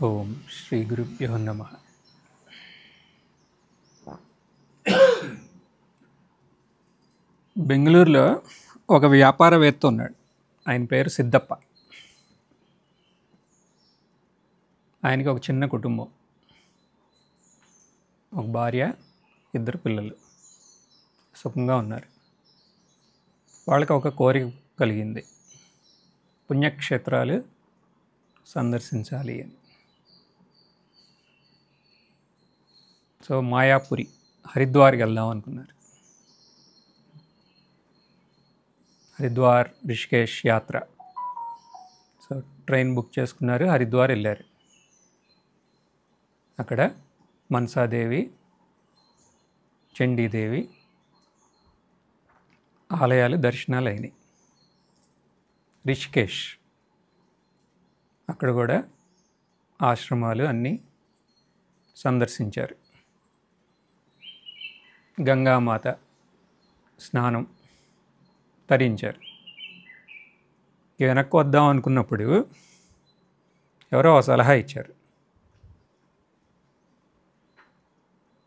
ఓం శ్రీ గురుభ్యో నమః. బెంగళూరులో ఒక వ్యాపారవేత్త ఉన్నాడు. ఆయన పేరు సిద్ధప్ప. ఆయనకి ఒక చిన్న కుటుంబం, ఒక భార్య, 2 పిల్లలు సుఖంగా ఉన్నారు. వాళ్ళకి ఒక కోరిక కలిగింది, పుణ్యక్షేత్రాలు సందర్శించాలి అని. సో మాయాపురి, హరిద్వార్కి వెళ్దాం అనుకున్నారు. హరిద్వార్ రిషికేష్ యాత్ర. సో ట్రైన్ బుక్ చేసుకున్నారు, హరిద్వార్ వెళ్ళారు. అక్కడ మనసాదేవి, చండీదేవి ఆలయాలు దర్శనాలు అయినాయి. రిషికేష్ అక్కడ కూడా ఆశ్రమాలు అన్నీ సందర్శించారు. గంగామాత స్నానం తరించారు. వెనక్కి వద్దాం అనుకున్నప్పుడు ఎవరో సలహా ఇచ్చారు.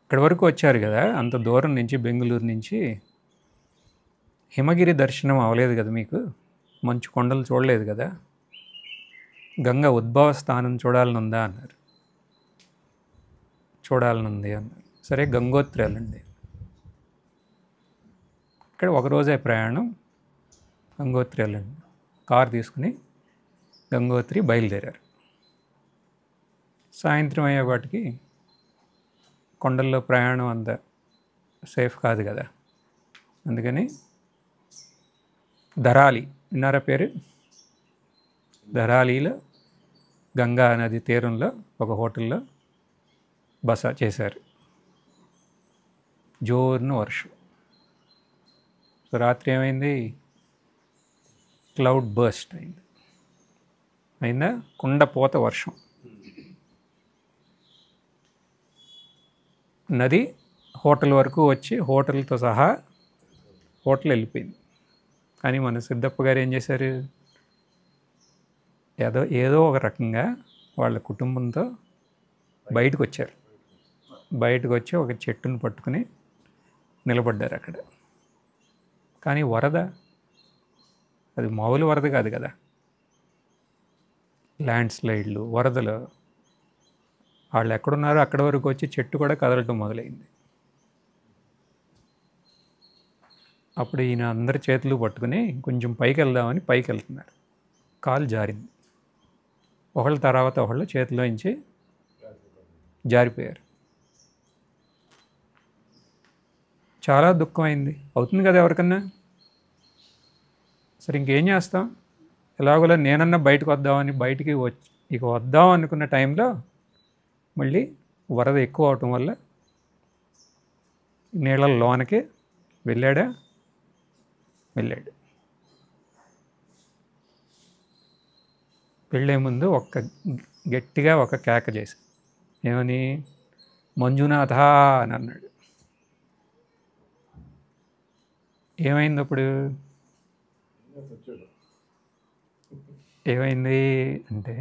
ఇక్కడి వరకు వచ్చారు కదా, అంత దూరం నుంచి, బెంగళూరు నుంచి హిమగిరి దర్శనం అవ్వలేదు కదా మీకు, మంచు కొండలు చూడలేదు కదా, గంగా ఉద్భవ స్థానం చూడాలనుందా అన్నారు. చూడాలనుంది అన్నారు. సరే గంగోత్రి వెళ్ళండి. ఇక్కడ ఒకరోజే ప్రయాణం, గంగోత్రి వెళ్ళండి. కారు తీసుకుని గంగోత్రి బయలుదేరారు. సాయంత్రం అయ్యేవాటికి కొండల్లో ప్రయాణం అంత సేఫ్ కాదు కదా, అందుకని ధరాలి, విన్నారా పేరు? ధరాలిలో గంగా నది తీరంలో ఒక హోటల్లో బస చేశారు. జోరున వర్షం. సో రాత్రి ఏమైంది, క్లౌడ్ బర్స్ట్ అయిందా, కుండపోత వర్షం. నది హోటల్ వరకు వచ్చి హోటల్తో సహా హోటల్ వెళ్ళిపోయింది. కానీ మన సిద్ధప్ప గారు ఏం చేశారు, ఏదో ఒక రకంగా వాళ్ళ కుటుంబంతో బయటకు వచ్చారు. బయటకు వచ్చి ఒక చెట్టును పట్టుకుని నిలబడ్డారు అక్కడ. కానీ వరద, అది మామూలు వరద కాదు కదా, ల్యాండ్ స్లైడ్లు, వరదలు. వాళ్ళు ఎక్కడున్నారో అక్కడి వరకు వచ్చి చెట్టు కూడా కదలటం మొదలైంది. అప్పుడు ఈయన అందరి చేతులు పట్టుకుని కొంచెం పైకి వెళ్దామని పైకి వెళ్తున్నారు. కాలు జారింది. ఒకళ్ళ తర్వాత ఒకళ్ళు చేతిలోంచి జారిపోయారు. చాలా దుఃఖమైంది. అవుతుంది కదా ఎవరికన్నా. సరే ఇంకేం చేస్తాం, ఎలాగోలా నేనన్నా బయటకు వద్దామని బయటికి వద్దాం అనుకున్న టైంలో మళ్ళీ వరద ఎక్కువ అవటం వల్ల నీళ్ళ లోనకి వెళ్ళాడు. వెళ్ళే ముందు గట్టిగా ఒక కేక చేశాడు. ఏమని? మంజునాథ అని అన్నాడు. ఏమైంది అప్పుడు? ఏమైంది అంటే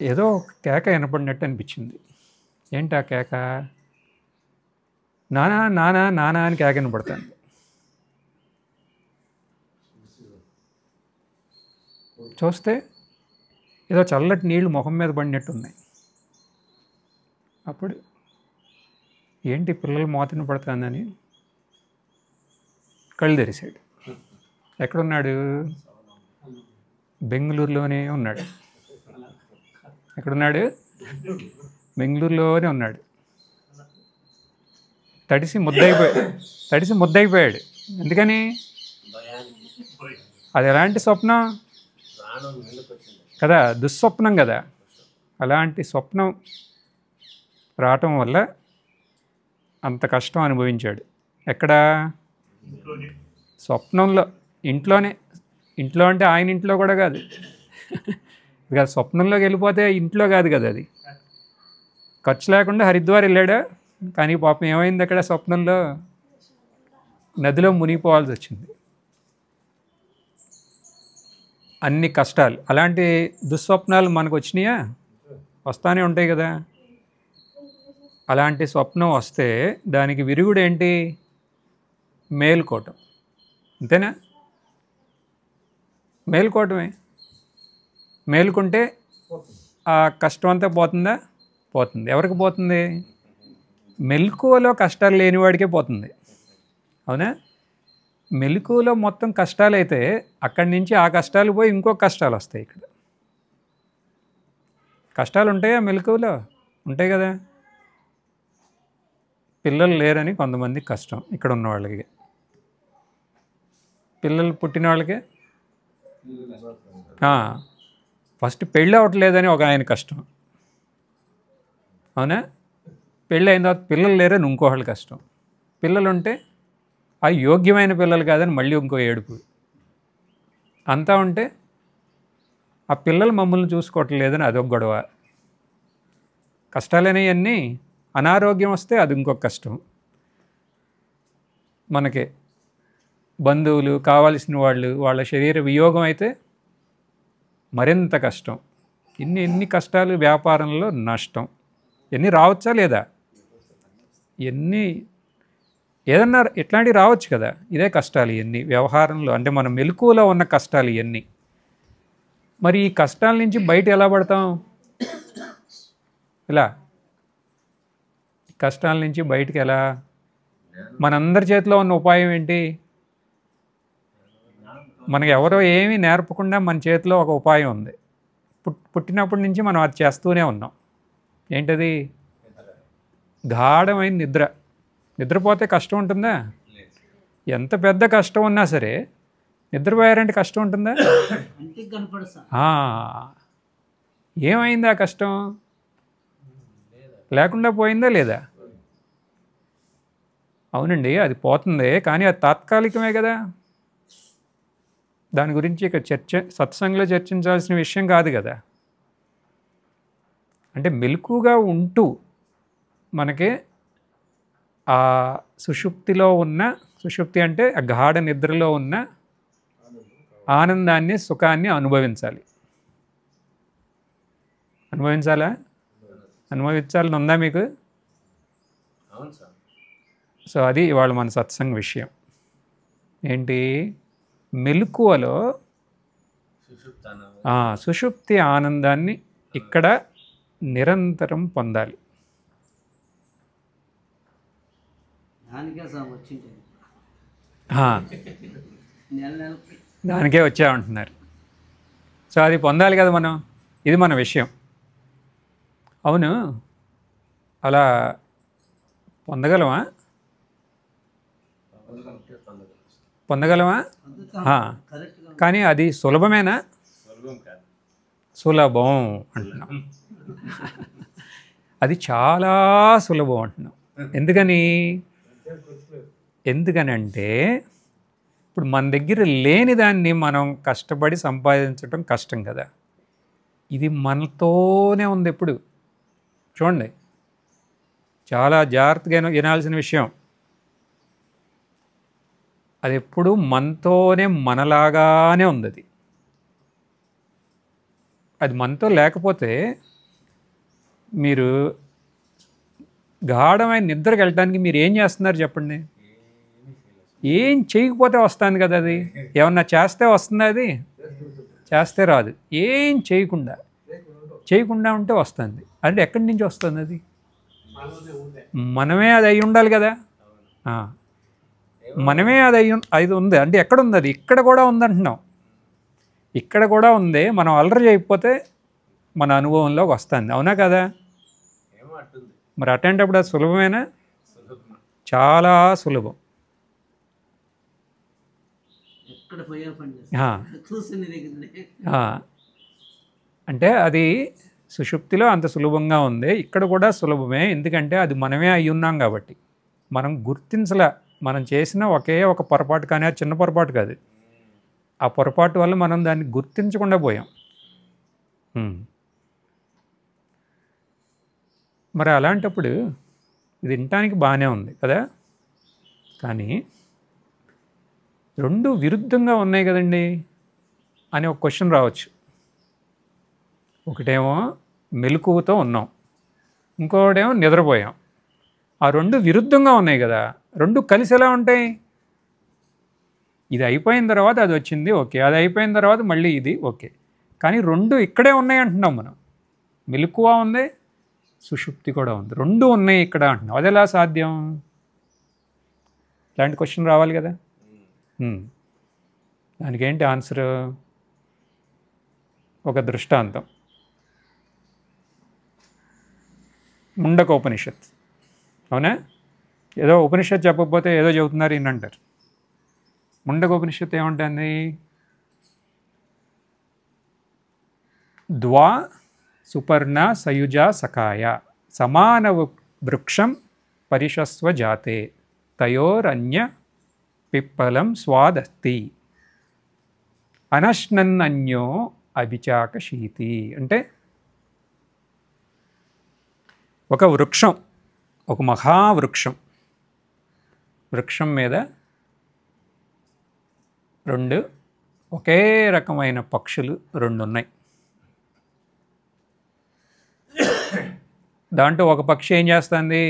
ఏదో ఒక కేక వినపడినట్టు అనిపించింది. ఏంటి ఆ కేక? నానా నానా నానా అని కేక వినపడతాను. చూస్తే ఏదో చల్లటి నీళ్లు ముఖం మీద పడినట్టు ఉన్నాయి. అప్పుడు ఏంటి పిల్లలు మోతను పడుతుందని కళ్ళు తెరిశాడు. ఎక్కడున్నాడు? బెంగళూరులోనే ఉన్నాడు. ఎక్కడున్నాడు? బెంగళూరులోనే ఉన్నాడు. తడిసి ముద్దయిపోయాడు. ఎందుకని? అది ఎలాంటి స్వప్నం కదా, దుస్వప్నం కదా. అలాంటి స్వప్నం రావటం వల్ల అంత కష్టం అనుభవించాడు. ఎక్కడ? స్వప్నంలో. ఇంట్లో అంటే ఆయన ఇంట్లో కూడా కాదు ఇక స్వప్నంలోకి వెళ్ళిపోతే ఇంట్లో కాదు కదా, అది ఖర్చు లేకుండా హరిద్వార్ వెళ్ళాడా. కానీ పాపం ఏమైంది అక్కడ స్వప్నంలో? నదిలో మునిగిపోవాల్సి వచ్చింది. అన్ని కష్టాలు. అలాంటి దుస్వప్నాలు మనకు వచ్చినాయా? వస్తానే ఉంటాయి కదా. అలాంటి స్వప్నం వస్తే దానికి విరుగుడు ఏంటి? మేలుకోవటం. అంతేనా? మేలుకోవటమే. మేలుకుంటే ఆ కష్టం అంతా పోతుందా? పోతుంది. ఎవరికి పోతుంది? మెలకువలో కష్టాలు లేనివాడికే పోతుంది. అవునా? మెలకువలో మొత్తం కష్టాలు అయితే అక్కడి నుంచి ఆ కష్టాలు పోయి ఇంకో కష్టాలు వస్తాయి. ఇక్కడ కష్టాలు ఉంటాయా? మెలకువలో ఉంటాయి కదా. పిల్లలు లేరని కొంతమందికి కష్టం. ఇక్కడ ఉన్న వాళ్ళకి, పిల్లలు పుట్టిన వాళ్ళకి ఫస్ట్ పెళ్ళి అవ్వట్లేదని ఒక ఆయన కష్టం. అవునా? పెళ్ళి అయిన తర్వాత పిల్లలు లేరని ఇంకోళ్ళు కష్టం. పిల్లలు ఉంటే ఆ యోగ్యమైన పిల్లలు కాదని మళ్ళీ ఇంకో ఏడుపు. అంతా ఉంటే ఆ పిల్లలు మమ్మల్ని చూసుకోవట్లేదని అదొక గొడవ. కష్టాలనేవన్నీ. అనారోగ్యం వస్తే అది ఇంకొక కష్టం. మనకి బంధువులు, కావాల్సిన వాళ్ళు, వాళ్ళ శరీర వియోగం అయితే మరింత కష్టం. ఎన్ని కష్టాలు. వ్యాపారంలో నష్టం. ఎన్ని రావచ్చా లేదా? ఏదన్నా ఇట్లాంటివి రావచ్చు కదా. ఇదే కష్టాలు ఇవన్నీ వ్యవహారంలో. అంటే మన మెలకువలో ఉన్న కష్టాలు ఇవన్నీ. మరి ఈ కష్టాల నుంచి బయట ఎలా పడతాం? ఇలా కష్టాల నుంచి బయటికి ఎలా? మనందరి చేతిలో ఉన్న ఉపాయం ఏంటి? మనకు ఎవరో ఏమీ నేర్పకుండా మన చేతిలో ఒక ఉపాయం ఉంది. పుట్టినప్పటి నుంచి మనం అది చేస్తూనే ఉన్నాం. ఏంటది? గాఢమైన నిద్ర. నిద్రపోతే కష్టం ఉంటుందా? ఎంత పెద్ద కష్టం ఉన్నా సరే నిద్రపోయారంటే కష్టం ఉంటుందా? ఏమైంది? ఆ కష్టం లేకుండా పోయిందా లేదా? అవునండి, అది పోతుంది. కానీ అది తాత్కాలికమే కదా. దాని గురించి ఇక సత్సంగంలో చర్చించాల్సిన విషయం కాదు కదా. అంటే మెలకుగా ఉంటూ మనకి ఆ సుషుప్తిలో ఉన్న, సుషుప్తి అంటే ఆ గాఢ నిద్రలో ఉన్న ఆనందాన్ని, సుఖాన్ని అనుభవించాలి. అనుభవించాలా? అనుభవించాలని ఉందా మీకు? సో అది ఇవాళ మన సత్సంగ విషయం. ఏంటి? మెలకువలో సుషుప్తి ఆనందాన్ని ఇక్కడ నిరంతరం పొందాలి. దానికే వచ్చామంటున్నారు. సో అది పొందాలి కదా మనం. ఇది మన విషయం. అవును, అలా పొందగలమా? పొందగలమా? కానీ అది సులభమేనా? సులభం అంటున్నాం. అది చాలా సులభం అంటున్నాం. ఎందుకనంటే ఇప్పుడు మన దగ్గర లేని దాన్ని మనం కష్టపడి సంపాదించడం కష్టం కదా. ఇది మనతోనే ఉంది ఎప్పుడు. చూడండి, చాలా జాగ్రత్తగా వినాల్సిన విషయం. అది ఎప్పుడు మనతోనే, మనలాగానే ఉంది. అది మనతో లేకపోతే మీరు గాఢమైన నిద్రకు వెళ్ళడానికి మీరు ఏం చేస్తున్నారు చెప్పండి? ఏం చేయకపోతే వస్తుంది కదా. అది ఏమన్నా చేస్తే వస్తుందా? అది చేస్తే రాదు. ఏం చేయకుండా ఉంటే వస్తుంది. అంటే ఎక్కడి నుంచి వస్తుంది? అది మనమే అది అయి ఉండాలి కదా. మనమే అది ఉంది అంటే ఎక్కడుంది? అది ఇక్కడ కూడా ఉందంటున్నాం. ఇక్కడ కూడా ఉంది. మనం అల్లరి చేయకపోతే మన అనుభవంలోకి వస్తుంది. అవునా కదా? మరి అటెంటప్పుడు అది సులభమేనా? చాలా సులభం. అంటే అది సుషుప్తిలో అంత సులభంగా ఉంది. ఇక్కడ కూడా సులభమే. ఎందుకంటే అది మనమే అయి ఉన్నాం కాబట్టి. మనం గుర్తించలే. మనం చేసిన ఒకే ఒక పొరపాటు, కానీ అది చిన్న పొరపాటు కాదు. ఆ పొరపాటు వల్ల మనం దాన్ని గుర్తించకుండా పోయాం. మరి అలాంటప్పుడు ఇది వినటానికి బాగానే ఉంది కదా. కానీ రెండు విరుద్ధంగా ఉన్నాయి కదండి. అని ఒక క్వశ్చన్ రావచ్చు. ఒకటేమో మెలకువతో ఉన్నాం, ఇంకోటేమో నిద్రపోయాం. ఆ రెండు విరుద్ధంగా ఉన్నాయి కదా, రెండు కలిసి ఎలా ఉంటాయి? ఇది అయిపోయిన తర్వాత అది వచ్చింది, ఓకే, అది అయిపోయిన తర్వాత మళ్ళీ ఇది, ఓకే. కానీ రెండు ఇక్కడే ఉన్నాయి అంటున్నాం మనం. మెలకువ ఉంది, సుషుప్తి కూడా ఉంది, రెండు ఉన్నాయి ఇక్కడ అంటున్నాం. అది ఎలా సాధ్యం? ఇలాంటి క్వశ్చన్ రావాలి కదా. దానికి ఏంటి ఆన్సర్? ఒక దృష్టాంతం. ముండకోపనిషత్, అవునా? ఏదో ఉపనిషత్ చెప్పకపోతే ఏదో చెబుతున్నారు ఈయన అంటారు. ముండకోపనిషత్ ఏముంటుంది? ద్వా సుపర్ణ సయుజ సకాయ సమాన వృక్షం పరిషస్వ జాతే తయోరన్య పిప్పలం స్వాదస్తి అనశ్నన్నన్యో అభిచాకశీతి. అంటే ఒక వృక్షం, ఒక మహావృక్షం, వృక్షం మీద రెండు ఒకే రకమైన పక్షులు రెండు ఉన్నాయి. దాంట్లో ఒక పక్షి ఏం చేస్తుంది?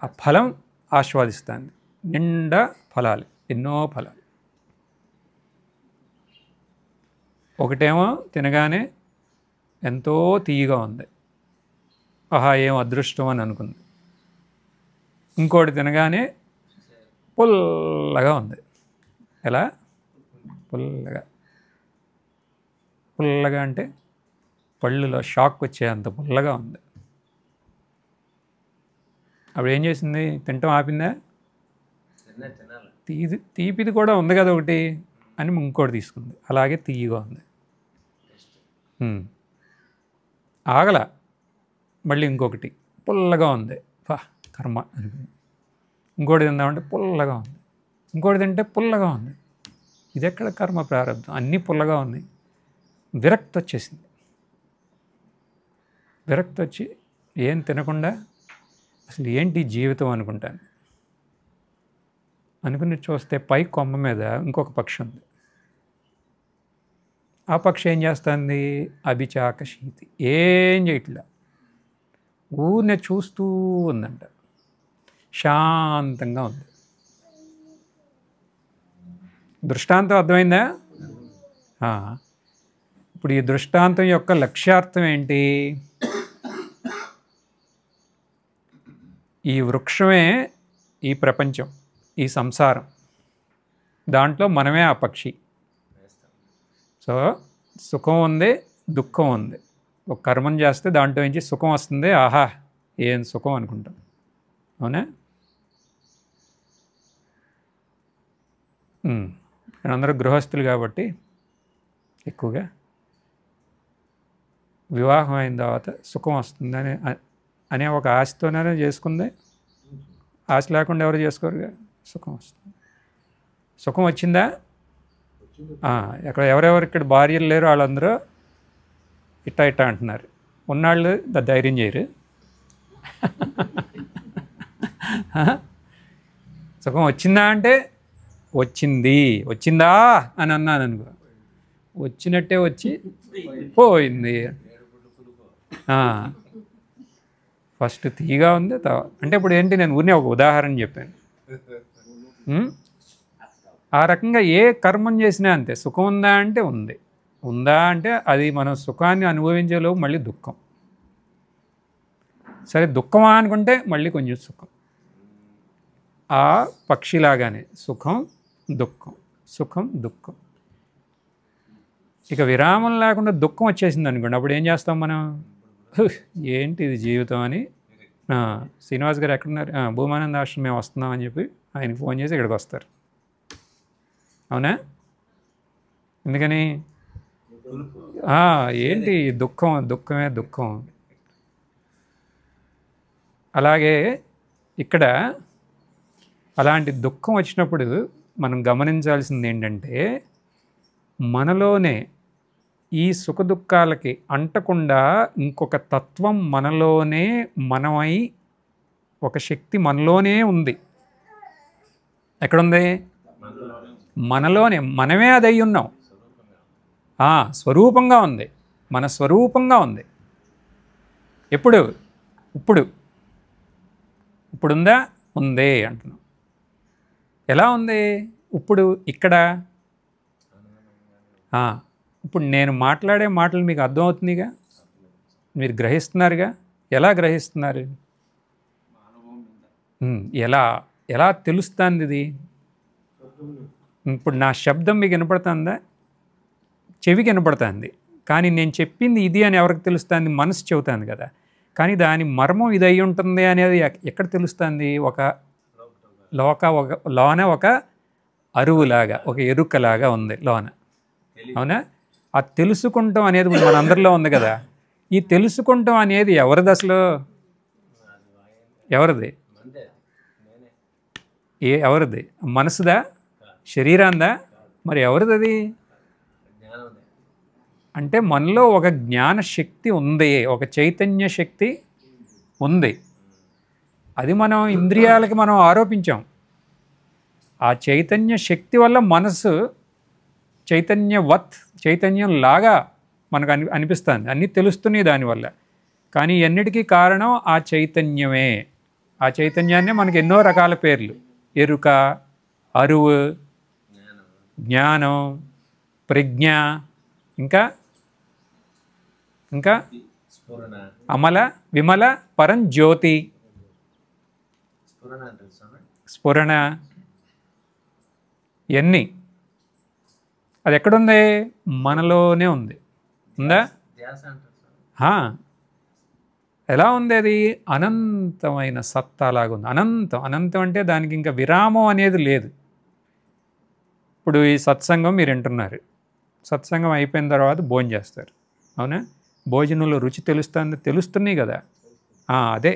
ఆ ఫలం ఆస్వాదిస్తుంది. నిండా ఫలాలు, ఎన్నో ఫలాలు. ఒకటేమో తినగానే ఎంతో తీయగా ఉంది, ఆహా ఏం అదృష్టం అని అనుకుంది. ఇంకోటి తినగానే పుల్లగా ఉంది. ఎలా? పుల్లగా. పుల్లగా అంటే పళ్ళులో షాక్ వచ్చే అంత పుల్లగా ఉంది. అప్పుడు ఏం చేసింది? తింటాం ఆపిందా? తీపిది కూడా ఉంది కదా ఒకటి అని ఇంకోటి తీసుకుంది. అలాగే తీయగా ఉంది. ఆగల, మళ్ళీ ఇంకొకటి పుల్లగా ఉంది, ఫా కర్మ అనుకుంది. ఇంకోటి తిందామంటే పుల్లగా ఉంది, ఇంకోటి తింటే పుల్లగా ఉంది. ఇది ఎక్కడ కర్మ ప్రారంభం? అన్నీ పుల్లగా ఉన్నాయి. విరక్తి వచ్చేసింది. విరక్తి వచ్చి ఏం తినకుండా అసలు ఏంటి జీవితం అనుకుంటాను. అనుకుని చూస్తే పై కొమ్మ మీద ఇంకొక పక్షి ఉంది. ఆ పక్షి ఏం చేస్తుంది? అభిచాకశీతి. ఏం చేయట్లా, ఊరినే చూస్తూ ఉందంట. శాంతంగా ఉంది. దృష్టాంతం అర్థమైందా? ఇప్పుడు ఈ దృష్టాంతం యొక్క లక్ష్యార్థం ఏంటి? ఈ వృక్షమే ఈ ప్రపంచం, ఈ సంసారం. దాంట్లో మనమే ఆ పక్షి. సో సుఖం ఉంది, దుఃఖం ఉంది. ఒక కర్మం చేస్తే దాంట్లో నుంచి సుఖం వస్తుంది, ఆహా ఏం సుఖం అనుకుంటాం, అవునా? అందరూ గృహస్థులు కాబట్టి ఎక్కువగా వివాహం అయిన తర్వాత సుఖం వస్తుందని అనే ఒక ఆశతోనే చేసుకుంది. ఆశ లేకుండా ఎవరు చేసుకోరుగా. సుఖం వస్తుంది. సుఖం వచ్చిందా? ఎక్కడ ఎవరెవరు ఇక్కడ భార్యలు లేరు వాళ్ళందరూ ఇట్టా ఇట్టా అంటున్నారు. ఉన్నాళ్ళు ధైర్యం చేయరు. సుఖం వచ్చిందా అంటే వచ్చింది, వచ్చిందా అని అన్నాను అనుకో, వచ్చినట్టే వచ్చి పోయింది. ఫస్ట్ తీగా ఉంది అంటే ఇప్పుడు ఏంటి, నేను ఊరినే ఒక ఉదాహరణ చెప్పాను. ఆ రకంగా ఏ కర్మం చేసినా అంతే. సుఖం ఉందా అంటే ఉంది, ఉందా అంటే అది మనం సుఖాన్ని అనుభవించేలోపు మళ్ళీ దుఃఖం. సరే దుఃఖమా అనుకుంటే మళ్ళీ కొంచెం సుఖం. ఆ పక్షిలాగానే సుఖం దుఃఖం, సుఖం దుఃఖం. ఇక విరామం లేకుండా దుఃఖం వచ్చేసింది అనుకోండి, అప్పుడు ఏం చేస్తాం మనం? ఏంటి ఇది జీవితం అని శ్రీనివాస్ గారు ఎక్కడున్నారు? భూమానంద ఆశ్రమం మేము వస్తున్నాం అని చెప్పి ఆయనకి ఫోన్ చేసి ఇక్కడికి వస్తారు, అవునా? ఎందుకని? ఏంటి దుఃఖం, దుఃఖమే దుఃఖం. అలాగే ఇక్కడ అలాంటి దుఃఖం వచ్చినప్పుడు మనం గమనించాల్సింది ఏంటంటే, మనలోనే ఈ సుఖ దుఃఖాలకి అంటకుండా ఇంకొక తత్వం మనలోనే, మనమై ఒక శక్తి మనలోనే ఉంది. ఎక్కడుంది? మనలోనే. మనమే అది అయి ఉన్నాం. స్వరూపంగా ఉంది, మన స్వరూపంగా ఉంది. ఎప్పుడు? ఇప్పుడు. ఇప్పుడుందా? ఉందే అంటున్నాం. ఎలా ఉంది ఇప్పుడు? ఇక్కడ ఇప్పుడు నేను మాట్లాడే మాటలు మీకు అర్థమవుతుందిగా, మీరు గ్రహిస్తున్నారుగా. ఎలా గ్రహిస్తున్నారు? ఎలా ఎలా తెలుస్తుంది ఇది? ఇప్పుడు నా శబ్దం మీకు వినపడుతుందా? చెవికి వినపడుతుంది, కానీ నేను చెప్పింది ఇది అని ఎవరికి తెలుస్తుంది? మనసు చెబుతుంది కదా. కానీ దాని మర్మం ఇది అయి ఉంటుంది అనేది ఎక్కడ తెలుస్తుంది? ఒక లోన ఒక అరువులాగా, ఒక ఎరుకలాగా ఉంది లోన. అవునా? ఆ తెలుసుకుంటాం అనేది మనందరిలో ఉంది కదా. ఈ తెలుసుకుంటాం అనేది ఎవరిది అసలు? ఎవరిది? ఎవరిది? మనసుదా? శరీరాందా? మరి ఎవరిది అది? అంటే మనలో ఒక జ్ఞాన శక్తి ఉంది, ఒక చైతన్య శక్తి ఉంది. అది మనం ఇంద్రియాలకి మనం ఆరోపించాం. ఆ చైతన్య శక్తి వల్ల మనసు చైతన్యం లాగా మనకు అనిపిస్తుంది, అన్నీ తెలుస్తున్నాయి దానివల్ల. కానీ అన్నిటికీ కారణం ఆ చైతన్యమే. ఆ చైతన్యాన్నే మనకి ఎన్నో రకాల పేర్లు: ఎరుక, అరువు, జ్ఞానం, ప్రజ్ఞ, ఇంకా ఇంకా అమల, విమల, పరంజ్యోతి, స్ఫురణ, ఇవన్నీ. అది ఎక్కడుంది? మనలోనే ఉంది. ఉందా? ఎలా ఉంది అది? అనంతమైన సత్తాలాగా ఉంది. అనంతం అంటే దానికి ఇంకా విరామం అనేది లేదు. ఇప్పుడు ఈ సత్సంగం మీరు వింటున్నారు, సత్సంగం అయిపోయిన తర్వాత భోజనం చేస్తారు. అవునా? భోజనంలో రుచి తెలుస్తున్నాయి కదా. అదే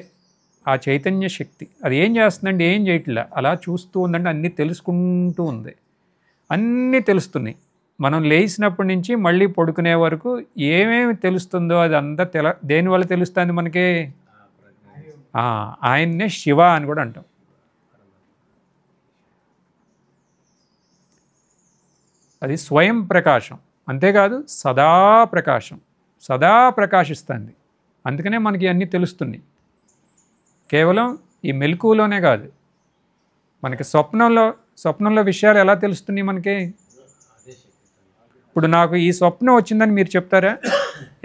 ఆ చైతన్య శక్తి. అది ఏం చేస్తుందంటే ఏం చేయట్లా, అలా చూస్తూ ఉందంటే అన్నీ తెలుసుకుంటూ ఉంది. అన్నీ తెలుస్తున్నాయి. మనం లేచినప్పటి నుంచి మళ్ళీ పడుకునే వరకు ఏమేమి తెలుస్తుందో అది అంతా దేనివల్ల తెలుస్తుంది మనకి? ఆయన్నే శివ అని కూడా అంటాం. అది స్వయం ప్రకాశం. అంతేకాదు సదా ప్రకాశిస్తుంది. అందుకనే మనకి అన్నీ తెలుస్తున్నాయి. కేవలం ఈ మెలకువలోనే కాదు, మనకి స్వప్నంలో విషయాలు ఎలా తెలుస్తున్నాయి మనకి? ఇప్పుడు నాకు ఈ స్వప్నం వచ్చిందని మీరు చెప్తారా?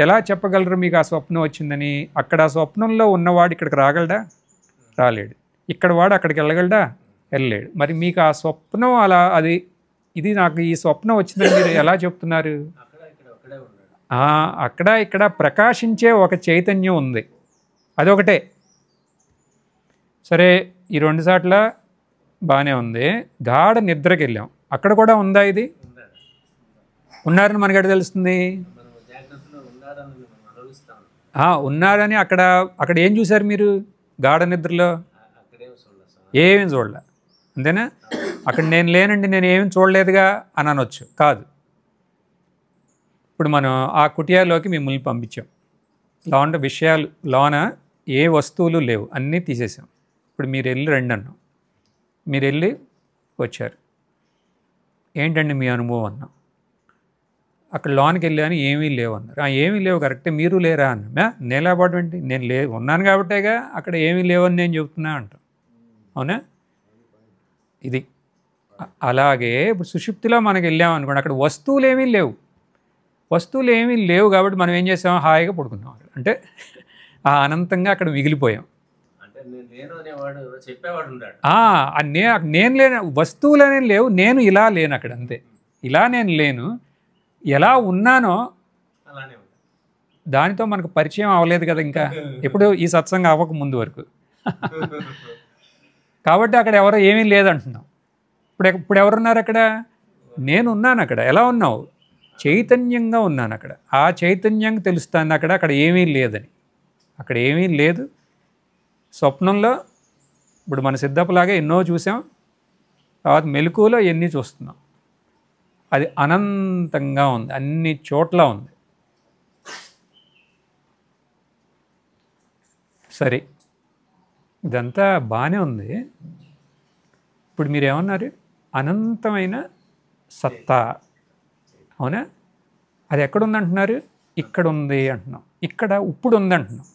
ఎలా చెప్పగలరు మీకు ఆ స్వప్నం వచ్చిందని? అక్కడ ఆ స్వప్నంలో ఉన్నవాడు ఇక్కడికి రాగలడా? రాలేడు. ఇక్కడ వాడు అక్కడికి వెళ్ళగలడా? వెళ్ళలేడు. మరి మీకు ఆ స్వప్నం అలా ఇది నాకు ఈ స్వప్నం వచ్చిందని మీరు ఎలా చెప్తున్నారు? అక్కడ ఇక్కడ ప్రకాశించే ఒక చైతన్యం ఉంది, అదొకటే. సరే, ఈ 2 సార్ల బాగానే ఉంది. గాఢ నిద్రకి వెళ్ళాం, అక్కడ కూడా ఉందా? ఇది ఉన్నారని మనకి ఎక్కడ తెలుస్తుంది? ఉన్నారని అక్కడ ఏం చూశారు మీరు? గాఢ నిద్రలో ఏమేమి చూడలే, అంతేనా? అక్కడ నేను లేనండి, నేను ఏమీ చూడలేదుగా అని అనొచ్చు. కాదు, ఇప్పుడు మనం ఆ కుటియాలోకి మిమ్మల్ని పంపించాం. లోన ఏ వస్తువులు లేవు, అన్నీ తీసేసాం. ఇప్పుడు మీరు వెళ్ళి రండి అన్నాం, మీరు వెళ్ళి వచ్చారు. ఏంటండి మీ అనుభవం అన్నాం. అక్కడ లోనికి వెళ్ళాను, ఏమీ లేవు అన్నారు. ఏమీ లేవు కరెక్టే, మీరు లేరా అన్నా. నేను లేకపోవడం ఏంటి? నేను ఉన్నాను కాబట్టేగా అక్కడ ఏమీ లేవని నేను చెబుతున్నా అంటాం. అవునా? ఇది అలాగే ఇప్పుడు సుషుప్తిలో మనకి వెళ్ళామనుకోండి, అక్కడ వస్తువులు ఏమీ లేవు కాబట్టి మనం ఏం చేసాం? హాయిగా పడుకున్నాం. అంటే అనంతంగా అక్కడ మిగిలిపోయాం. నేను లేను, వస్తువులు అనేవి లేవు, నేను ఇలా లేను అక్కడ, అంతే. ఇలా నేను లేను, ఎలా ఉన్నానో దానితో మనకు పరిచయం అవ్వలేదు కదా ఇంకా, ఎప్పుడు ఈ సత్సంగం అవ్వక ముందు వరకు. కాబట్టి అక్కడ ఎవరో ఏమీ లేదంటున్నాం. ఇప్పుడు ఎవరున్నారు అక్కడ? నేను ఉన్నాను అక్కడ. ఎలా ఉన్నావు? చైతన్యంగా ఉన్నాను అక్కడ. ఆ చైతన్యం తెలుస్తుంది అక్కడ ఏమీ లేదని. అక్కడ ఏమీ లేదు. స్వప్నంలో ఇప్పుడు మన సిద్ధప్పలాగా ఎన్నో చూసాం, తర్వాత మెలకువలో ఎన్ని చూస్తున్నాం. అది అనంతంగా ఉంది, అన్ని చోట్ల ఉంది. సరే, ఇదంతా బాగానే ఉంది. ఇప్పుడు మీరేమన్నారు? అనంతమైన సత్తా. అవునా? అది ఎక్కడుందంటున్నారు? ఇక్కడ ఉంది అంటున్నాం, ఇక్కడ ఇప్పుడు ఉంది అంటున్నాం.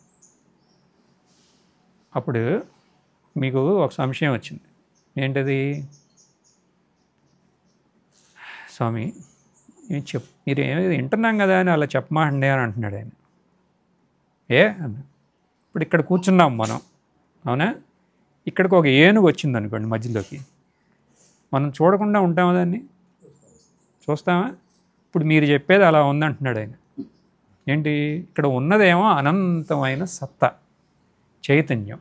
అప్పుడు మీకు ఒక సంశయం వచ్చింది. ఏంటది? స్వామి మీరు ఏమి వింటున్నాం కదా అని అలా చెప్పమాండి అని అంటున్నాడు ఆయన. అన్న ఇప్పుడు ఇక్కడ కూర్చున్నాం మనం, అవునా? ఇక్కడికి ఒక ఏనుగు వచ్చింది అనుకోండి మధ్యలోకి, మనం చూడకుండా ఉంటామా? దాన్ని చూస్తామా? ఇప్పుడు మీరు చెప్పేది అలా ఉందంటున్నాడు ఆయన. ఏంటి? ఇక్కడ ఉన్నదేమో అనంతమైన సత్తా, చైతన్యం.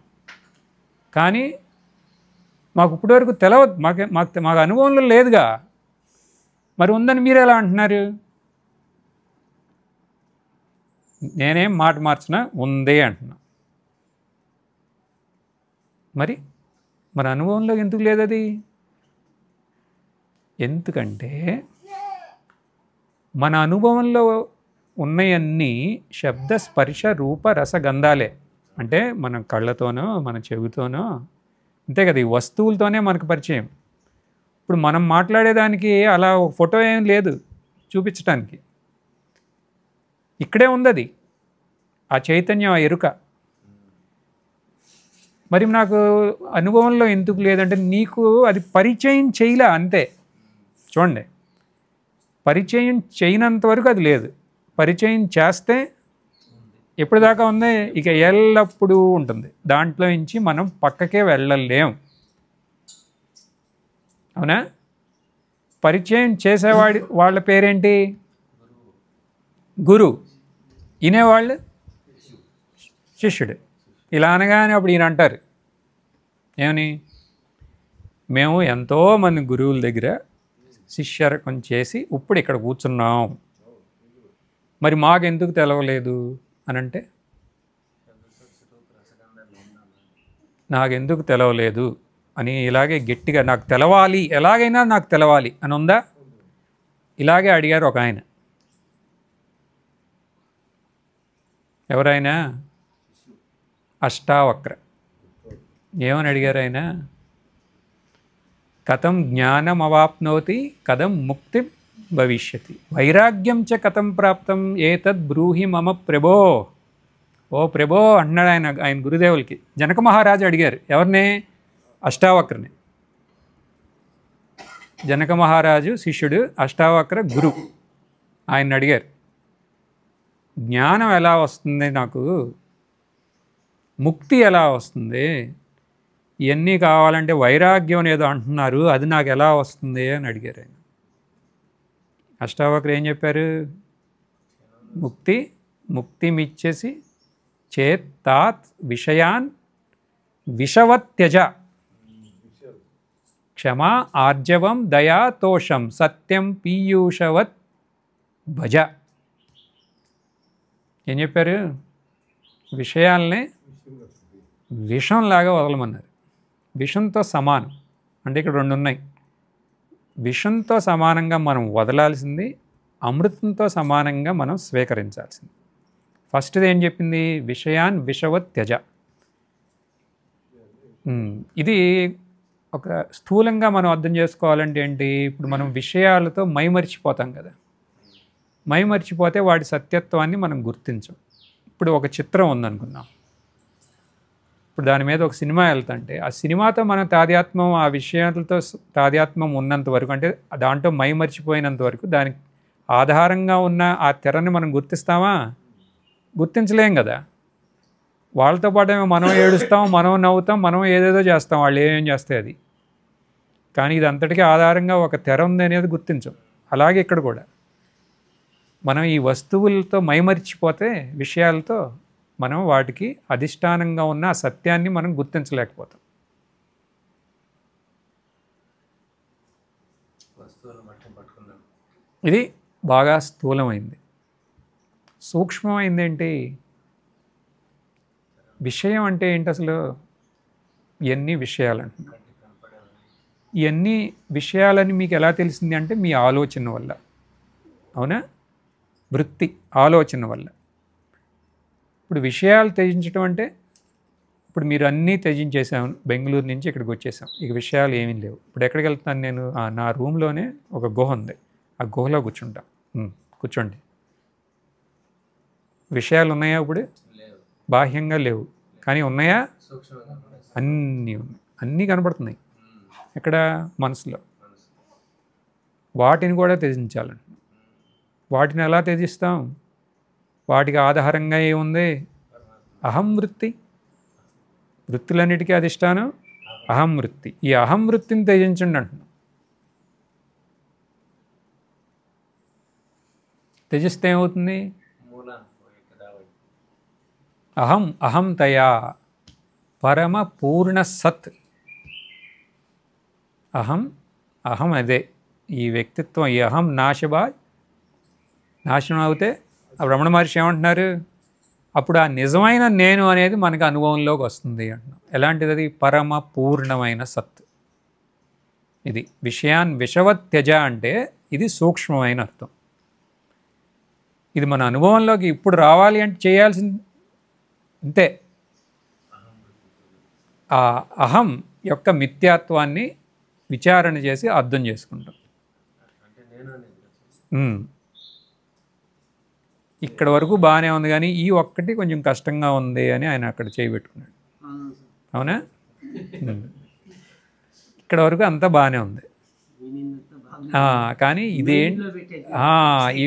కానీ మాకు ఇప్పటివరకు తెలవదు, మాకు అనుభవంలో లేదుగా. మరి ఉందని మీరు ఎలా అంటున్నారు? నేనేం మాట మార్చినా ఉందే అంటున్నా. మరి అనుభవంలో ఎందుకు లేదు అది? ఎందుకంటే మన అనుభవంలో ఉన్నవన్నీ శబ్ద స్పర్శ రూప రసగంధాలే. అంటే మన కళ్ళతోనో మన చెవితోనో అంతే కదా, ఈ వస్తువులతోనే మనకు పరిచయం. ఇప్పుడు మనం మాట్లాడేదానికి అలా ఒక ఫోటో ఏం లేదు చూపించటానికి. ఇక్కడే ఉంది అది, ఆ చైతన్యం, ఆ ఎరుక. మరి నాకు అనుభవంలో ఎందుకు లేదంటే నీకు అది పరిచయం చేయలే అంతే. చూడండి, పరిచయం చేయనంత వరకు అది లేదు. పరిచయం చేస్తే ఎప్పటిదాకా ఉంది? ఇక ఎల్లప్పుడూ ఉంటుంది. దాంట్లో నుంచి మనం పక్కకే వెళ్ళలేం, అవునా? పరిచయం చేసేవాడి వాళ్ళ పేరేంటి? గురువు. వినేవాళ్ళు శిష్యుడు. ఇలా అనగానే అప్పుడు ఈయన అంటారు ఏమని? మేము ఎంతోమంది గురువుల దగ్గర శిష్యరకం చేసి ఇప్పుడు ఇక్కడ కూర్చున్నాం, మరి మాకెందుకు తెలవలేదు అని అంటే, నాకెందుకు తెలవలేదు అని ఇలాగే గట్టిగా నాకు తెలవాలి, ఎలాగైనా నాకు తెలవాలి అని ఉందా? ఇలాగే అడిగారు ఒక ఆయన. ఎవరైనా? అష్టావక్ర. ఏమని అడిగారు ఆయన? కథం జ్ఞానం అవాప్నోతి కథం ముక్తి భవిష్యతి వైరాగ్యం చ కథం ప్రాప్తం ఏతద్ బ్రూహి మమ ప్రభో. ఓ ప్రభో అన్నాడు ఆయన గురుదేవులకి. జనక మహారాజు అడిగారు ఎవరిని? అష్టావక్రని. జనక మహారాజు శిష్యుడు, అష్టావక్ర గురు. ఆయన అడిగారు, జ్ఞానం ఎలా వస్తుంది నాకు, ముక్తి ఎలా వస్తుంది, ఇవన్నీ కావాలంటే వైరాగ్యం ఏదో అంటున్నారు, అది నాకు ఎలా వస్తుంది అని అడిగారు ఆయన. అష్టావక్ర ఏం చెప్పారు? ముక్తిమిచ్చేసి చేత్తాత్ విషయాన్ విషవత్యజ క్షమా ఆర్జవం దయా తోషం సత్యం పీయూషవత్ భజ. ఏం చెప్పారు? విషయాల్ని విషంలాగా వదలమన్నారు. విషంతో సమానం అంటే ఇక్కడ రెండు ఉన్నాయి. విషంతో సమానంగా మనం వదలాల్సింది, అమృతంతో సమానంగా మనం స్వీకరించాల్సింది. ఫస్ట్ది ఏం చెప్పింది? విషయాన్ విషవత్ త్యజ. ఇది ఒక స్థూలంగా మనం అర్థం చేసుకోవాలంటే ఏంటి? ఇప్పుడు మనం విషయాలతో మైమరిచిపోతాం కదా. మైమరిచిపోతే వాటి సత్యత్వాన్ని మనం గుర్తించం. ఇప్పుడు ఒక చిత్రం ఉందనుకుందాం, ఇప్పుడు దాని మీద ఒక సినిమా వెళ్తుంటే ఆ సినిమాతో మనం తాదాత్మ్యం, ఆ విషయాలతో తాదాత్మ్యం ఉన్నంత వరకు, అంటే దాంట్లో మైమరిచిపోయినంత వరకు దానికి ఆధారంగా ఉన్న ఆ తెరని మనం గుర్తిస్తామా? గుర్తించలేం కదా. వాళ్ళతో పాటు మనం ఏడుస్తాం, మనం నవ్వుతాం, మనం ఏదేదో చేస్తాం, వాళ్ళు ఏం చేస్తే అది. కానీ ఇది అంతటికీ ఆధారంగా ఒక తెర ఉంది అనేది గుర్తించం. అలాగే ఇక్కడ కూడా మనం ఈ వస్తువులతో మైమరిచిపోతే, విషయాలతో మనం వాటికి అధిష్టానంగా ఉన్న ఆ సత్యాన్ని మనం గుర్తించలేకపోతాం. ఇది బాగా స్థూలమైంది. సూక్ష్మమైంది ఏంటి? విషయం అంటే ఏంటి అసలు? ఇవన్నీ విషయాలు అంటున్నాం. ఇవన్నీ విషయాలని మీకు ఎలా తెలిసింది అంటే మీ ఆలోచన వల్ల, అవునా? వృత్తి, ఆలోచన వల్ల. ఇప్పుడు విషయాలు త్యజించడం అంటే, ఇప్పుడు మీరు అన్నీ త్యజించేసాము, బెంగళూరు నుంచి ఇక్కడికి వచ్చేసాం, ఇక విషయాలు ఏమీ లేవు. ఇప్పుడు ఎక్కడికి వెళ్తాను నేను? నా రూమ్లోనే ఒక గుహ ఉంది, ఆ గుహలో కూర్చుంటాం. కూర్చోండి. విషయాలు ఉన్నాయా ఇప్పుడు? బాహ్యంగా లేవు, కానీ ఉన్నాయా? అన్నీ ఉన్నాయి, అన్నీ కనపడుతున్నాయి. ఇక్కడ మనసులో. వాటిని కూడా త్యజించాలంట. వాటిని ఎలా త్యజిస్తాం? వాటికి ఆధారంగా ఏముంది? అహం వృత్తి. వృత్తులన్నిటికీ అధిష్టానం అహం వృత్తి. ఈ అహం వృత్తిని త్యజించండి అంటున్నాం. త్యజిస్తే ఏమవుతుంది? అహం అహం తయా పరమ పూర్ణ సత్. అహం అహం అదే ఈ వ్యక్తిత్వం, ఈ అహం నాశనం అవుతే రమణ మహర్షి ఏమంటున్నారు? అప్పుడు ఆ నిజమైన నేను అనేది మనకు అనుభవంలోకి వస్తుంది అంటున్నాం. ఎలాంటిది అది? పరమ పూర్ణమైన సత్. ఇది విషయాన్ విషవత్ త్యజ అంటే ఇది సూక్ష్మమైన అర్థం. ఇది మన అనుభవంలోకి ఇప్పుడు రావాలి అంటే చేయాల్సింది ఇంతే. ఆ అహం యొక్క మిథ్యాత్వాన్ని విచారణ చేసి అర్థం చేసుకుంటాం. ఇక్కడ వరకు బాగానే ఉంది, కానీ ఈ ఒక్కటి కొంచెం కష్టంగా ఉంది అని ఆయన అక్కడ చేయబెట్టుకున్నాడు. అవునా? ఇక్కడ వరకు అంతా బాగానే ఉంది, కానీ ఇదేంటి ఈ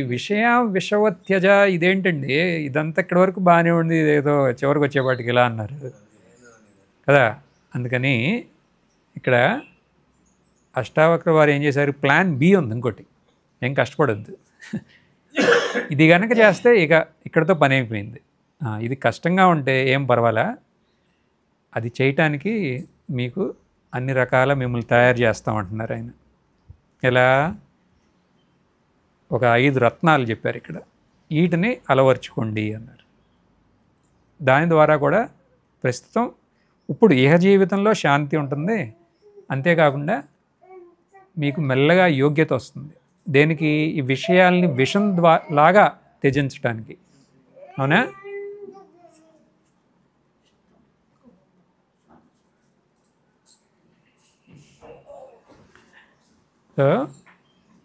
విషవత్యజ ఇదేంటండి? ఇదంతా ఇక్కడ వరకు బాగానే ఉంది, ఇదేదో చివరికి వచ్చేపాటికి ఇలా అన్నారు కదా. అందుకని ఇక్కడ అష్టావక్ర వారు ఏం చేశారు? ప్లాన్ బి ఉంది, ఇంకోటి. ఏం కష్టపడద్దు, ఇది కనుక చేస్తే ఇక ఇక్కడతో పని అయిపోయింది. ఇది కష్టంగా ఉంటే ఏం పర్వాలా, అది చేయటానికి మీకు అన్ని రకాల మిమ్మల్ని తయారు చేస్తామంటున్నారు ఆయన. ఎలా? ఒక 5 రత్నాలు చెప్పారు ఇక్కడ, వీటిని అలవర్చుకోండి అన్నారు. దాని ద్వారా కూడా ప్రస్తుతం ఇప్పుడు ఇహ జీవితంలో శాంతి ఉంటుంది, అంతేకాకుండా మీకు మెల్లగా యోగ్యత వస్తుంది. దేనికి? ఈ విషయాల్ని విషం లాగా త్యజించడానికి. అవునా? సో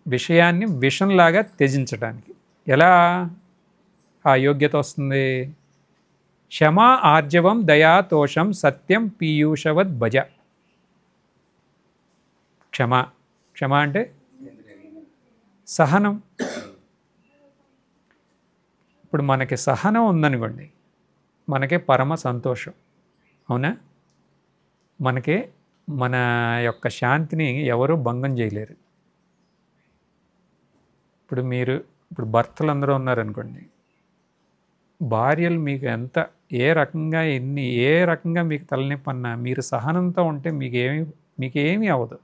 విషయాన్ని విషంలాగా త్యజించడానికి ఎలా ఆ యోగ్యత వస్తుంది? క్షమా ఆర్జవం దయా తోషం సత్యం పీయూషవద్ భజ. క్షమ అంటే సహనం. ఇప్పుడు మనకి సహనం ఉందనుకోండి, మనకే పరమ సంతోషం. అవునా? మనకే మన యొక్క శాంతిని ఎవరు భంగం చేయలేరు. ఇప్పుడు భర్తలు అందరూ ఉన్నారనుకోండి, భార్యలు మీకు ఎంత ఏ రకంగా మీకు తలనొప్పి అన్నా మీరు సహనంతో ఉంటే మీకేమీ అవ్వదు.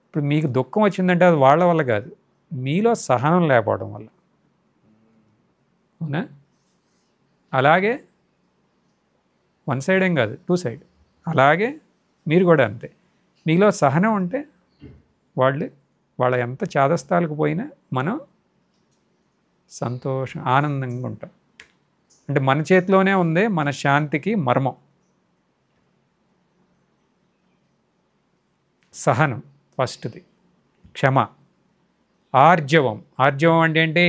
ఇప్పుడు మీకు దుఃఖం వచ్చిందంటే అది వాళ్ళ వల్ల కాదు, మీలో సహనం లేకపోవడం వల్ల. అవునా? అలాగే వన్ సైడ్ ఏం కాదు, 2 సైడ్. అలాగే మీరు కూడా అంతే. మీలో సహనం ఉంటే వాళ్ళ ఎంత చాదస్తాలకు పోయినా మనం సంతోషం ఆనందంగా ఉంటాం. అంటే మన చేతిలోనే ఉంది మన శాంతికి మర్మం. సహనం ఫస్ట్ది. క్షమ. ఆర్జవం అంటే ఏంటి?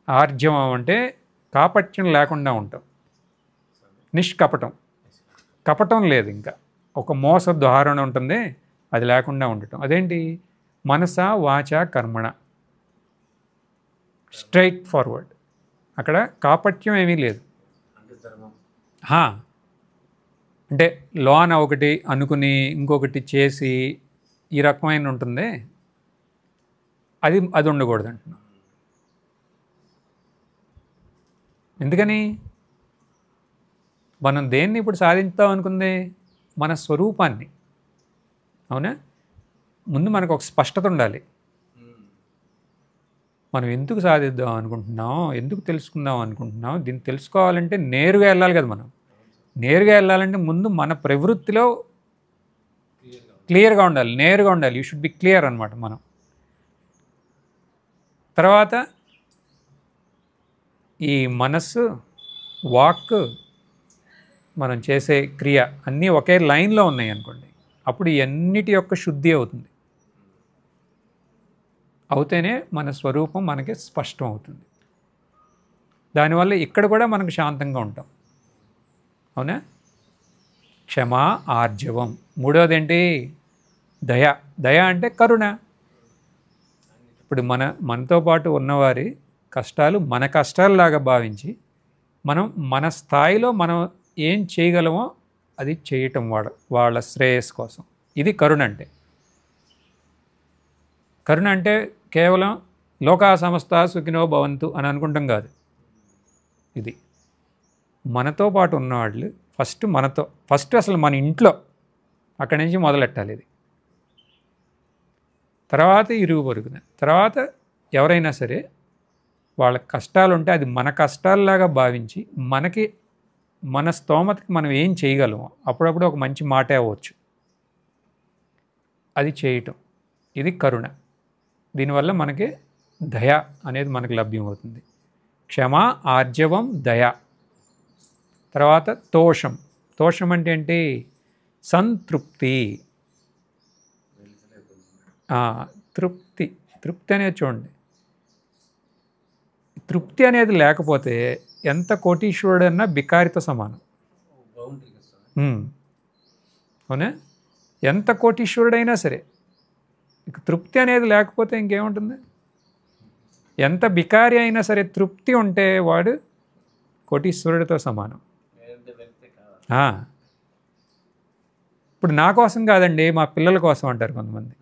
ఆర్జవం అంటే కాపట్యం లేకుండా ఉంటాం, నిష్కపటం. కపటం లేదు, ఇంకా ఒక మోస ధారణ ఉంటుంది, అది లేకుండా ఉండటం. అదేంటి? మనస వాచ కర్మణ, స్ట్రైట్ ఫార్వర్డ్. అక్కడ కాపట్యం ఏమీ లేదు. అంటే లోన ఒకటి అనుకుని ఇంకొకటి చేసి ఈ రకమైన ఉంటుంది, అది ఉండకూడదు అంటున్నాం. ఎందుకని? మనం దేన్ని ఇప్పుడు సాధించాం అనుకుంది? మన స్వరూపాన్ని. అవునా? ముందు మనకు ఒక స్పష్టత ఉండాలి. మనం ఎందుకు సాధిద్దాం అనుకుంటున్నాం, ఎందుకు తెలుసుకుందాం అనుకుంటున్నాం, దీన్ని తెలుసుకోవాలంటే నేరుగా వెళ్ళాలి కదా. మనం నేరుగా వెళ్ళాలంటే ముందు మన ప్రవృత్తిలో క్లియర్గా ఉండాలి, నేరుగా ఉండాలి. యూ షుడ్ బి క్లియర్ అనమాట మనం. తర్వాత ఈ మనస్సు, వాక్, మనం చేసే క్రియ అన్నీ ఒకే లైన్లో ఉన్నాయి అనుకోండి, అప్పుడు ఈ అన్నిటి యొక్క శుద్ధి అవుతుంది. అవుతేనే మన స్వరూపం మనకి స్పష్టం అవుతుంది. దానివల్ల ఇక్కడ కూడా మనకు శాంతంగా ఉంటాం. అవునా? క్షమా ఆర్జవం. మూడవది ఏంటి? దయ. దయ అంటే కరుణ. ఇప్పుడు మనతో పాటు ఉన్నవారి కష్టాలు మన కష్టాలలాగా భావించి మనం మన స్థాయిలో మనం ఏం చేయగలమో అది చేయటం వాళ్ళ శ్రేయస్సు కోసం. ఇది కరుణ అంటే. కరుణ అంటే కేవలం లోకా సమస్త సుఖినో భవంతు అని అనుకుంటాం కాదు. ఇది మనతో పాటు ఉన్నవాళ్ళు ఫస్ట్ అసలు మన ఇంట్లో అక్కడి నుంచి మొదలెట్టాలి. ఇది తర్వాత ఇరుగు పొరుగున, తర్వాత ఎవరైనా సరే వాళ్ళ కష్టాలు ఉంటే అది మన కష్టాలలాగా భావించి మన స్తోమతకి మనం ఏం చేయగలమో అప్పుడప్పుడు ఒక మంచి మాటే అవ్వచ్చు, అది చేయటం. ఇది కరుణ. దీనివల్ల మనకి దయ అనేది మనకు లభ్యమవుతుంది. క్షమ, ఆర్జవం, దయ. తర్వాత తోషం. తోషం అంటే ఏంటి? సంతృప్తి. తృప్తి. తృప్తి అనేది చూడండి, తృప్తి అనేది లేకపోతే ఎంత కోటీశ్వరుడన్నా బికారితో సమానం. అవునా? ఎంత కోటీశ్వరుడైనా సరే తృప్తి అనేది లేకపోతే ఇంకేముంటుంది? ఎంత బికారి అయినా సరే తృప్తి ఉంటే వాడు కోటీశ్వరుడితో సమానం. ఇప్పుడు నా కోసం కాదండి, మా పిల్లల కోసం అంటారు కొంతమంది.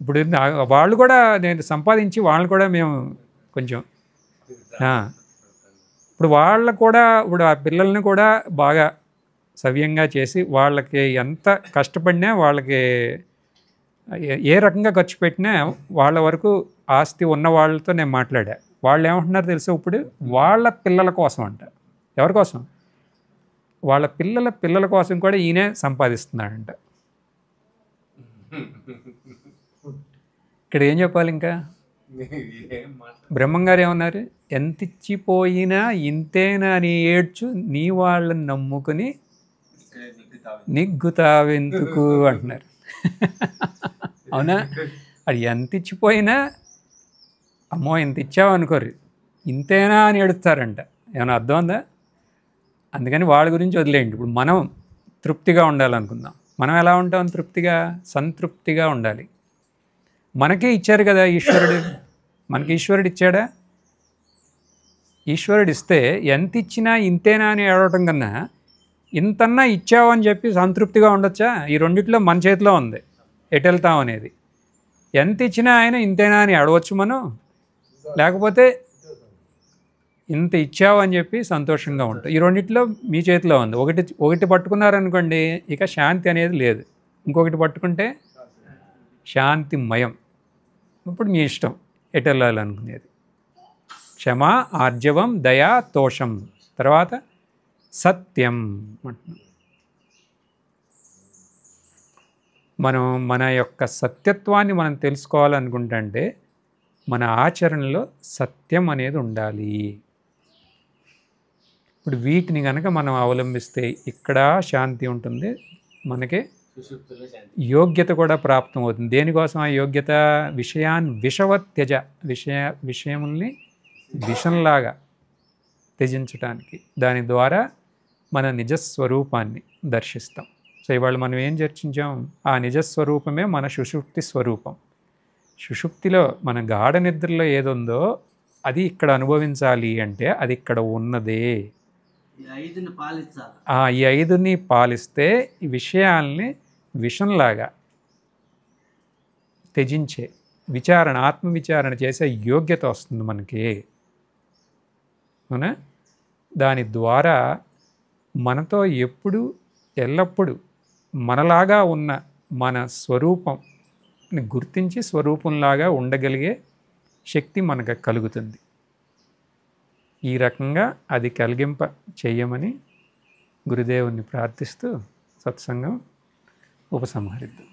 ఇప్పుడు వాళ్ళు కూడా నేను సంపాదించి వాళ్ళని కూడా మేము కొంచెం ఇప్పుడు ఇప్పుడు ఆ పిల్లల్ని కూడా బాగా సవ్యంగా చేసి వాళ్ళకి ఎంత కష్టపడినా వాళ్ళకి ఏ రకంగా ఖర్చు పెట్టినా వాళ్ళ వరకు ఆస్తి ఉన్న వాళ్ళతో నేను మాట్లాడా. వాళ్ళు ఏమంటున్నారు తెలుసా? ఇప్పుడు వాళ్ళ పిల్లల కోసం అంట. ఎవరి కోసం? వాళ్ళ పిల్లల కోసం కూడా ఈయనే సంపాదిస్తున్నాడంట. ఇక్కడ ఏం చెప్పాలి ఇంకా? బ్రహ్మంగారు ఏమన్నారు? ఎంత ఇచ్చిపోయినా ఇంతేనా నీ ఏడ్చు, నీ వాళ్ళని నమ్ముకుని నిగ్గుతావెందుకు అంటున్నారు. అవునా? అది ఎంత ఇచ్చిపోయినా అమ్మో ఇంత ఇచ్చావనుకోరు, ఇంతేనా అని ఏడుస్తారంట. ఏమైనా అర్థం ఉందా? అందుకని వాళ్ళ గురించి వదిలేయండి. ఇప్పుడు మనం తృప్తిగా ఉండాలనుకుందాం. మనం ఎలా ఉంటాం? తృప్తిగా, సంతృప్తిగా ఉండాలి. మనకే ఇచ్చారు కదా ఈశ్వరుడు. మనకి ఈశ్వరుడు ఇచ్చాడా? ఈశ్వరుడు ఇస్తే ఎంత ఇచ్చినా ఇంతేనా అని ఏడవటం కన్నా ఇంతన్నా ఇచ్చావు అని చెప్పి సంతృప్తిగా ఉండొచ్చా? ఈ రెండిట్లో మన చేతిలో ఉంది ఎటు వెళ్తాం అనేది. ఎంత ఇచ్చినా ఆయన ఇంతేనా అని అడవచ్చు మనం, లేకపోతే ఇంత ఇచ్చావు అని చెప్పి సంతోషంగా ఉంటాం. ఈ రెండిట్లో మీ చేతిలో ఉంది. ఒకటి పట్టుకున్నారనుకోండి ఇక శాంతి అనేది లేదు, ఇంకొకటి పట్టుకుంటే శాంతిమయం. ఇప్పుడు మీ ఇష్టం ఎటు వెళ్ళాలనుకునేది. క్షమ, ఆర్జవం, దయా, తోషం. తర్వాత సత్యం అంటున్నాం. మనం మన యొక్క సత్యత్వాన్ని మనం తెలుసుకోవాలనుకుంటే మన ఆచరణలో సత్యం అనేది ఉండాలి. ఇప్పుడు వీటిని కనుక మనం అవలంబిస్తే ఇక్కడ శాంతి ఉంటుంది, మనకి యోగ్యత కూడా ప్రాప్తం అవుతుంది. దేనికోసం ఆ యోగ్యత? విషవత్ త్యజ. విషయముల్ని విషంలాగా త్యజించటానికి. దాని ద్వారా మన నిజస్వరూపాన్ని దర్శిస్తాం. సో ఇవాళ మనం ఏం చర్చించాం? ఆ నిజస్వరూపమే మన సుషుప్తి స్వరూపం. సుషుప్తిలో మన గాఢ నిద్రలో ఏదుందో అది ఇక్కడ అనుభవించాలి అంటే అది ఇక్కడ ఉన్నదే. ఈ ఐదుని పాలిస్తే ఈ విషయాల్ని విషంలాగా త్యజించే ఆత్మవిచారణ చేసే యోగ్యత వస్తుంది మనకి. అవునా? దాని ద్వారా మనతో ఎల్లప్పుడూ మనలాగా ఉన్న మన స్వరూపంని గుర్తించి స్వరూపంలాగా ఉండగలిగే శక్తి మనకు కలుగుతుంది. ఈ రకంగా అది కలిగింప చేయమని గురుదేవుని ప్రార్థిస్తూ సత్సంగం ఉపసంహరిద్దాం.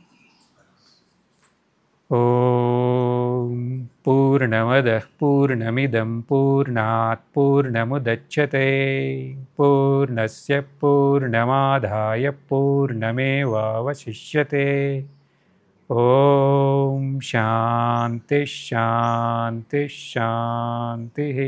ఓం पूर्णमदः पूर्णमिदं पूर्णात् पूर्णमुदच्यते पूर्णस्य पूर्णमादाय पूर्णमेवावशिष्यते ॐ शान्ति शान्ति शान्तिः